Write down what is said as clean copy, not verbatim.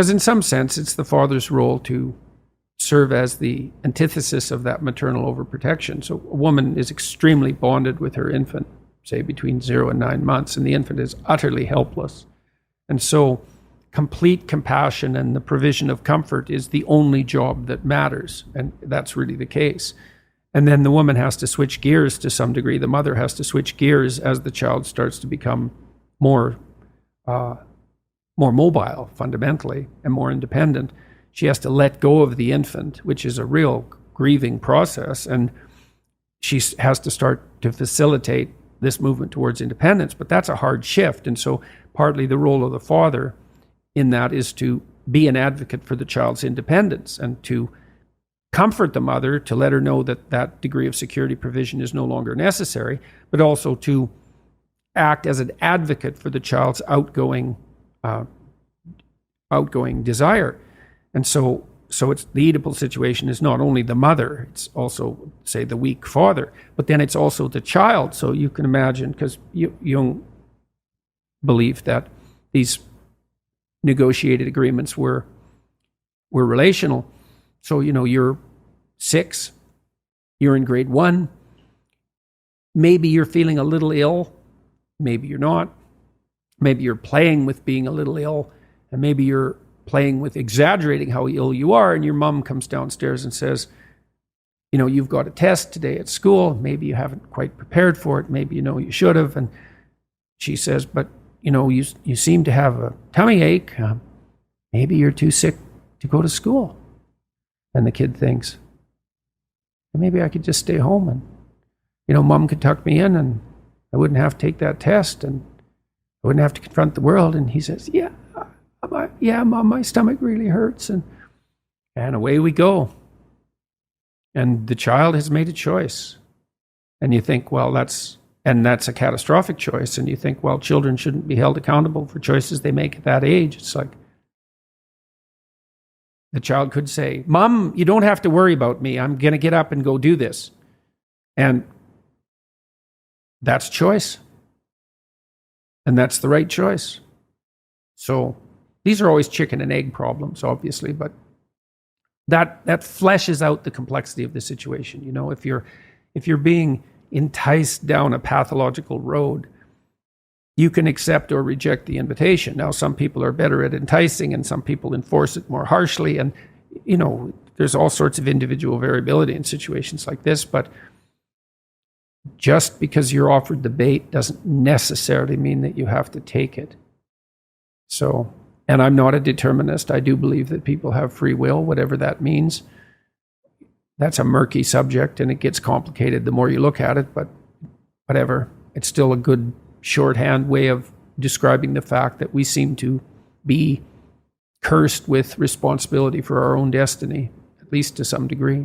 Because in some sense, it's the father's role to serve as the antithesis of that maternal overprotection. So a woman is extremely bonded with her infant, say between 0 and 9 months, and the infant is utterly helpless. And so complete compassion and the provision of comfort is the only job that matters. And that's really the case. And then the woman has to switch gears to some degree. The mother has to switch gears as the child starts to become more mobile, fundamentally, and more independent. She has to let go of the infant, which is a real grieving process. And she has to start to facilitate this movement towards independence. But that's a hard shift. And so partly the role of the father in that is to be an advocate for the child's independence and to comfort the mother, to let her know that that degree of security provision is no longer necessary, but also to act as an advocate for the child's outgoing desire. And so it's the Oedipal situation is not only the mother, it's also, say, the weak father, but then it's also the child. So you can imagine, because Jung believed that these negotiated agreements were relational. So, you're 6, you're in grade 1, maybe you're feeling a little ill, maybe you're not, maybe you're playing with being a little ill, and maybe you're playing with exaggerating how ill you are, and your mom comes downstairs and says, you've got a test today at school, maybe you haven't quite prepared for it, maybe you should have, and she says, but you seem to have a tummy ache, maybe you're too sick to go to school. And the kid thinks, maybe I could just stay home and, mom could tuck me in and I wouldn't have to take that test and I wouldn't have to confront the world. And he says, yeah, mom, my stomach really hurts. And away we go. And the child has made a choice. And you think, well, that's a catastrophic choice. And you think, well, children shouldn't be held accountable for choices they make at that age. It's like, the child could say, Mom, you don't have to worry about me. I'm going to get up and go do this. And that's choice. And that's the right choice. So these are always chicken and egg problems, obviously, but that fleshes out the complexity of the situation. If you're being enticed down a pathological road, you can accept or reject the invitation. Now, some people are better at enticing and some people enforce it more harshly. And, there's all sorts of individual variability in situations like this. But just because you're offered the bait doesn't necessarily mean that you have to take it. So, and I'm not a determinist. I do believe that people have free will, whatever that means. That's a murky subject and it gets complicated the more you look at it, but whatever. It's still a good shorthand way of describing the fact that we seem to be cursed with responsibility for our own destiny, at least to some degree.